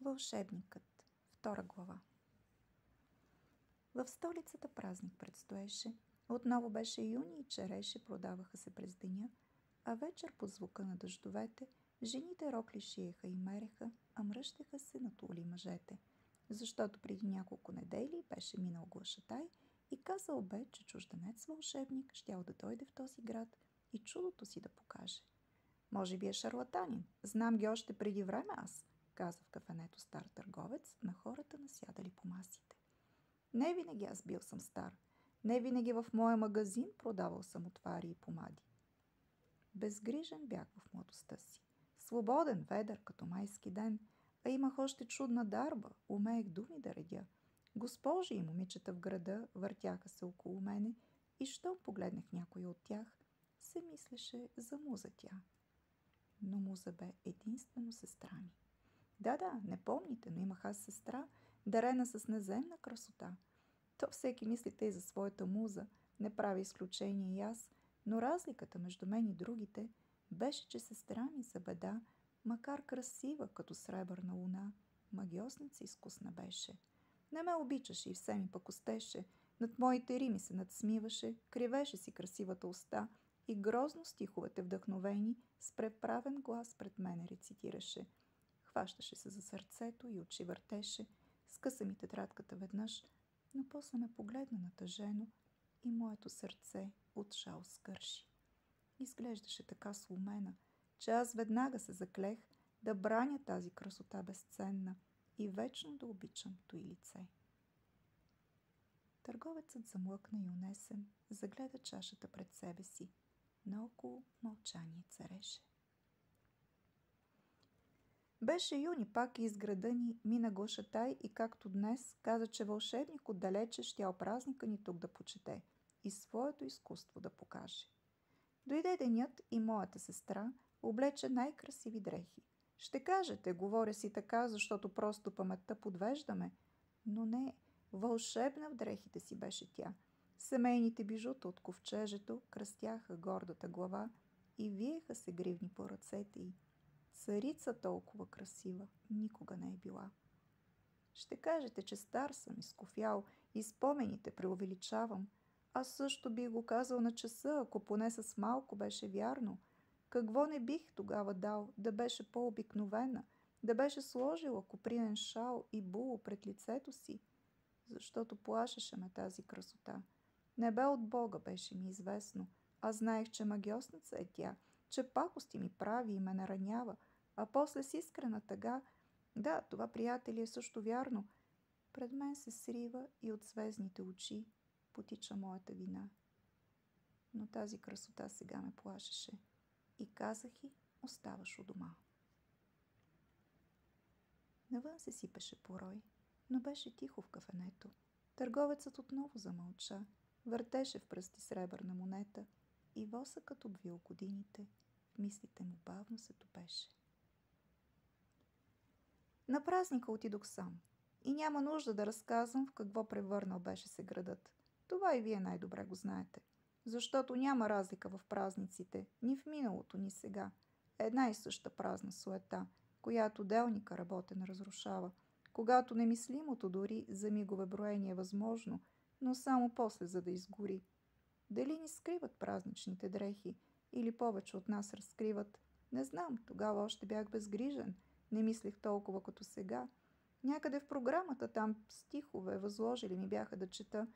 Вълшебникът. Втора глава. В столицата празник предстоеше. Отново беше юни и череши продаваха се през деня, а вечер под звука на дъждовете жените рокли шиеха и мереха, а мръщеха се натули мъжете. Защото преди няколко недели беше минал глашатай и казал бе, че чужденец вълшебник щял да дойде в този град и чудото си да покаже. Може би е шарлатанин. Знам ги още преди време аз, каза в кафенето стар търговец на хората насядали по масите. Не винаги аз бил съм стар. Не винаги в моя магазин продавал съм отвари и помади. Безгрижен бях в младостта си. Свободен, ведър, като майски ден, а имах още чудна дарба, умеех думи да редя. Госпожи и момичета в града въртяха се около мене и щом погледнах някой от тях, се мислеше за муза тя. Но муза бе единствено сестра ми. Да, не помните, но имах аз сестра, дарена с неземна красота. То всеки мислите и за своята муза, не прави изключение и аз, но разликата между мен и другите беше, че сестра ми за беда, макар красива като сребърна луна, магиосница изкусна беше. Не ме обичаше и все ми пакостеше, над моите рими се надсмиваше, кривеше си красивата уста и грозно стиховете вдъхновени с преправен глас пред мене рецитираше. Хващаше се за сърцето и очи въртеше, скъса ми тетрадката веднъж, но после ме погледна натъжено и моето сърце от жал скърши. Изглеждаше така сломена, че аз веднага се заклех да браня тази красота безценна и вечно да обичам той лице. Търговецът замлъкна и унесен, загледа чашата пред себе си. Наоколо мълчание цареше. Беше юни пак и из града ни мина глашатай и както днес каза, че вълшебник отдалече щял празника ни тук да почете и своето изкуство да покаже. Дойде денят и моята сестра облече най-красиви дрехи. Ще кажете, говоря си така, защото просто паметта подвеждаме, но не, вълшебна в дрехите си беше тя. Семейните бижута от ковчежето кръстяха гордата глава и виеха се гривни по ръцете й. Царица толкова красива никога не е била. Ще кажете, че стар съм, изкофял и спомените преувеличавам. Аз също бих го казал на часа, ако поне с малко беше вярно. Какво не бих тогава дал, да беше по-обикновена, да беше сложила копринен шал и було пред лицето си, защото плашеше ме тази красота. Не бе от Бога, беше ми известно. Аз знаех, че магиосница е тя, че пакости ми прави и ме наранява, а после с искрена тъга, да, това, приятели, е също вярно, пред мен се срива и от звездните очи потича моята вина. Но тази красота сега ме плашеше и казах й, оставаш у дома. Навън се сипеше порой, но беше тихо в кафенето. Търговецът отново замълча, въртеше в пръсти сребърна монета и восъкът обвил годините, в мислите му бавно се топеше. На празника отидох сам и няма нужда да разказвам в какво превърнал беше се градът. Това и вие най-добре го знаете, защото няма разлика в празниците, ни в миналото, ни сега. Една и съща празна суета, която делника работен разрушава, когато немислимото дори за мигове броение е възможно, но само после за да изгори. Дали ни скриват празничните дрехи или повече от нас разкриват, не знам, тогава още бях безгрижен, не мислех толкова като сега. Някъде в програмата там стихове възложили ми бяха да чета,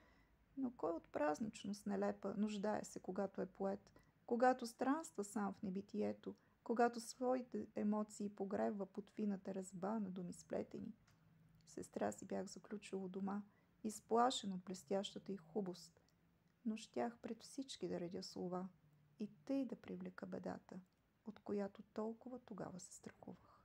но кой от празничност нелепа нуждае се, когато е поет, когато странства сам в небитието, когато своите емоции погребва под фината резба на думи сплетени. Сестра си бях заключила дома, изплашен от блестящата й хубост, но щях пред всички да редя слова и тъй да привлека бедата, от която толкова тогава се страхувах.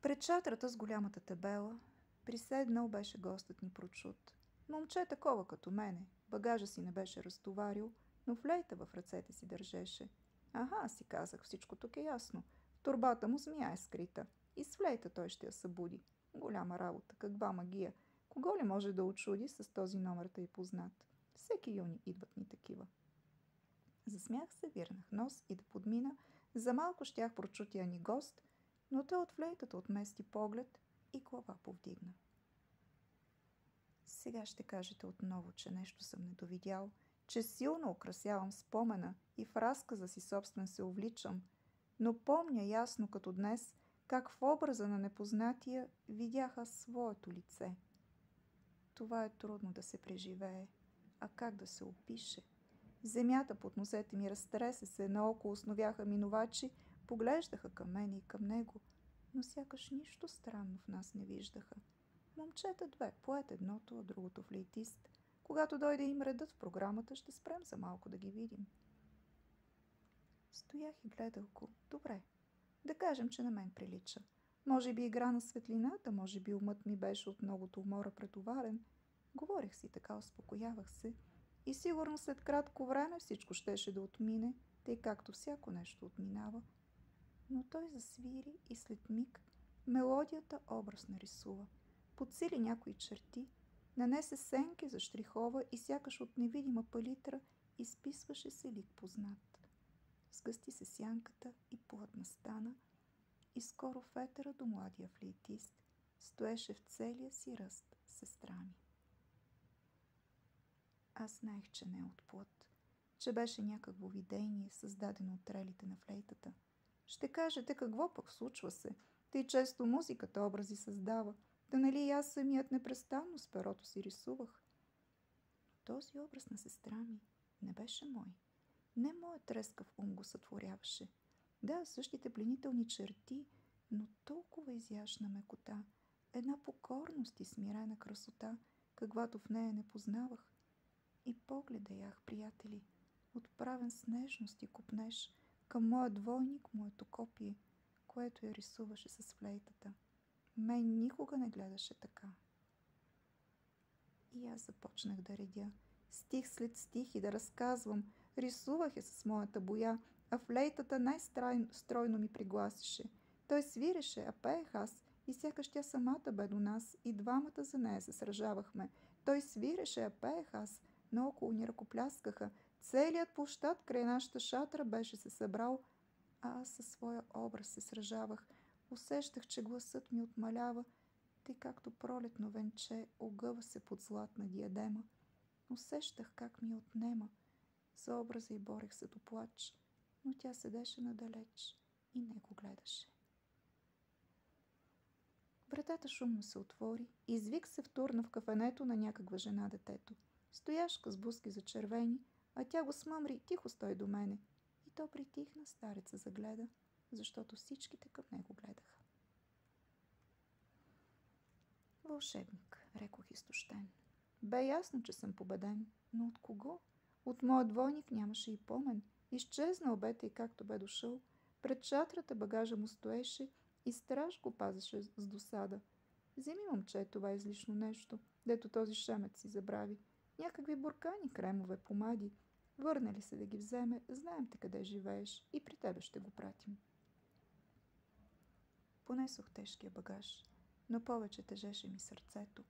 Пред шатрата с голямата табела приседнал беше гостът ни прочут. Момче такова като мене, багажа си не беше разтоварил, но флейта в ръцете си държеше. Аха, си казах, всичко тук е ясно. В торбата му змия е скрита и с флейта той ще я събуди. Голяма работа, каква магия. Кого ли може да очуди с този номер тъй познат? Всеки юни идват ни такива. Засмях се, вирнах нос и да подмина. За малко щях прочутия ни гост, но той от флейтата отмести поглед и глава повдигна. Сега ще кажете отново, че нещо съм недовидял, че силно украсявам спомена и в разказа си собствен се увличам, но помня ясно като днес, как в образа на непознатия видях аз своето лице. Това е трудно да се преживее, а как да се опише? Земята под носете ми разтресе се, наоколо основяха минувачи, поглеждаха към мене и към него, но сякаш нищо странно в нас не виждаха. Момчета две, поет едното, а другото флейтист. Когато дойде им редът в програмата, ще спрем за малко да ги видим. Стоях и гледалко. Добре, да кажем, че на мен прилича. Може би игра на светлината, може би умът ми беше от многото умора претоварен. Говорех си така, успокоявах се. И сигурно след кратко време всичко щеше да отмине, тъй както всяко нещо отминава. Но той засвири и след миг мелодията образ нарисува. Подсили някои черти, нанесе сенки за штрихова и сякаш от невидима палитра изписваше се лик познат. Сгъсти се сянката и плътна стана и скоро в етера до младия флейтист стоеше в целия си ръст сестра ми. Аз знаех, че не е от плът, че беше някакво видение, създадено от трелите на флейтата. Ще кажете, какво пък случва се? Тъй често музиката образи създава. Да нали и аз самият непрестанно с перото си рисувах. Този образ на сестра ми не беше мой. Не моят трескав ум го сътворяваше. Да, същите пленителни черти, но толкова изящна мекота, една покорност и смирена красота, каквато в нея не познавах. И погледа ях, приятели, отправен с нежност и купнеж към моя двойник, моето копие, което я рисуваше с флейтата. Мен никога не гледаше така. И аз започнах да редя, стих след стих и да разказвам. Рисувах я с моята боя, а флейтата най-стройно ми пригласише. Той свиреше, а пеех аз, и сякаш тя самата бе до нас, и двамата за нея се сражавахме. Той свиреше, а пеех аз, наоколо ни ръкопляскаха. Целият площад край нашата шатра беше се събрал, а аз със своя образ се сражавах. Усещах, че гласът ми отмалява, тъй както пролетно венче огъва се под златна диадема. Усещах как ми отнема. За образа и борех се до плач, но тя седеше надалеч и не го гледаше. Вратата шумно се отвори, извик се втурна в кафенето на някаква жена детето. Стояшка с бузки зачервени, а тя го смъмри: тихо стой до мене. И то притихна, стареца загледа, защото всичките към него гледаха. Вълшебник, рекох изтощен. Бе ясно, че съм победен, но от кого? От моят двойник нямаше и помен. Изчезнал бе, тъй както бе дошъл. Пред шатрата багажа му стоеше и страж го пазеше с досада. Вземи, момче, това е излишно нещо, дето този шемец си забрави. Някакви буркани, кремове, помади. Върне ли се да ги вземе, знаем те къде живееш и при тебе ще го пратим. Понесох тежкия багаж, но повече тежеше ми сърцето.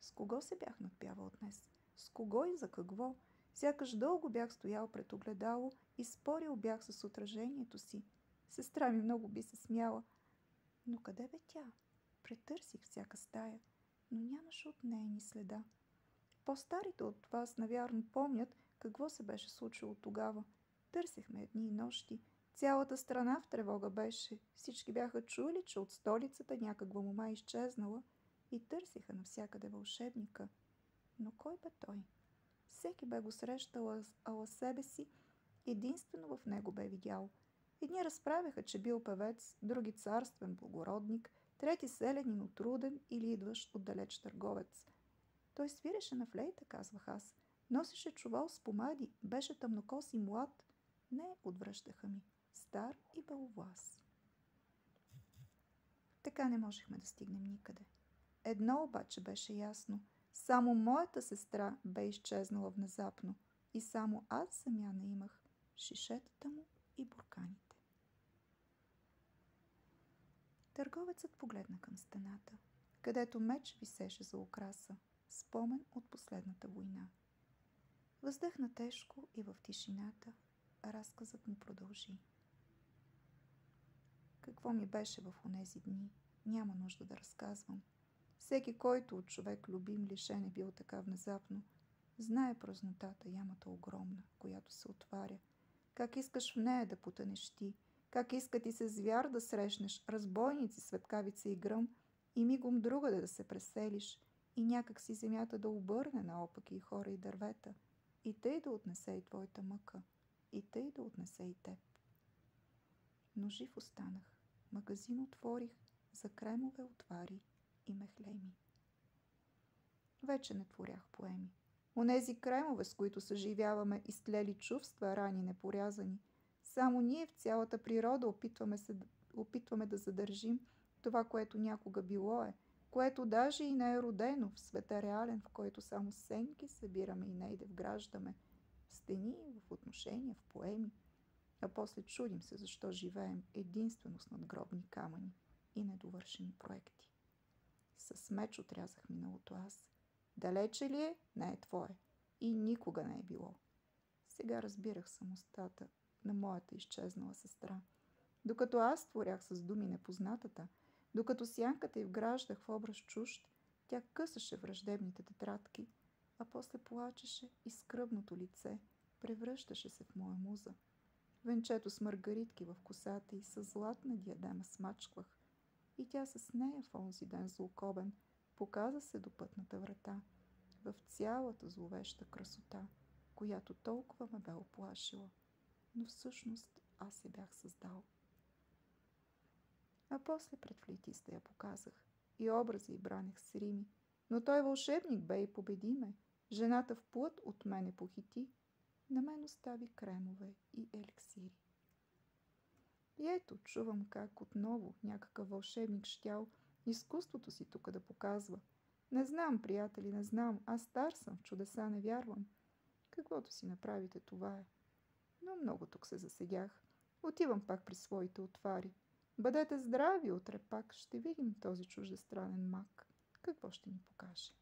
С кого се бях надпявал днес? С кого и за какво? Сякаш дълго бях стоял пред огледало и спорил бях с отражението си. Сестра ми много би се смяла. Но къде бе тя? Претърсих всяка стая, но нямаше от нея ни следа. По-старите от вас, навярно, помнят какво се беше случило тогава. Търсихме дни и нощи. Цялата страна в тревога беше. Всички бяха чули, че от столицата някаква мома изчезнала и търсиха навсякъде вълшебника. Но кой бе той? Всеки бе го срещал, ала себе си единствено в него бе видял. Едни разправяха, че бил певец, други царствен благородник, трети селянин от труден или идващ отдалеч търговец. Той свиреше на флейта, казвах аз. Носеше чувал с помади, беше тъмнокос и млад. Не, отвръщаха ми. Стар и беловлас. Така не можехме да стигнем никъде. Едно обаче беше ясно. Само моята сестра бе изчезнала внезапно и само аз замяна имах шишетата му и бурканите. Търговецът погледна към стената, където меч висеше за украса, спомен от последната война. Въздъхна тежко и в тишината разказът му продължи. Какво ми беше в онези дни, няма нужда да разказвам. Всеки, който от човек любим лишен е бил така внезапно, знае празнотата, ямата огромна, която се отваря. Как искаш в нея да потънеш ти, как иска ти се звяр да срещнеш, разбойници, светкавица и гръм, и мигом другаде да се преселиш, и някак си земята да обърне наопаки и хора и дървета, и тъй да отнесе и твоята мъка, и тъй да отнесе и теб. Но жив останах. Магазин отворих, за кремове отвари и мехлеми. Вече не творях поеми. Онези кремове, с които съживяваме изтлели чувства, рани непорязани, само ние в цялата природа опитваме да задържим това, което някога било е, което даже и не е родено в света реален, в който само сенки събираме и нейде вграждаме, в стени, в отношения, в поеми, а после чудим се защо живеем единствено с надгробни камъни и недовършени проекти. С меч отрязах миналото аз. Далече ли е? Не е твое. И никога не е било. Сега разбирах самостта на моята изчезнала сестра. Докато аз творях с думи непознатата, докато сянката й вграждах в образ чужд, тя късаше враждебните тетрадки, а после плачеше и скръбното лице превръщаше се в моя муза. Венчето с маргаритки в косата й с златна диадема смачквах, и тя с нея в онзи ден злокобен показа се до пътната врата, в цялата зловеща красота, която толкова ме бе оплашила, но всъщност аз се бях създал. А после пред флейтиста я показах, и образи й бранех с рими, но той вълшебник бе и победи ме, жената в плът от мене похити, на мен остави кремове и еликсири. И ето, чувам как отново някакъв вълшебник щял изкуството си тук да показва. Не знам, приятели, не знам, аз стар съм, в чудеса не вярвам. Каквото си направите, това е. Но много тук се засегях. Отивам пак при своите отвари. Бъдете здрави, утре пак ще видим този чуждестранен маг. Какво ще ни покаже?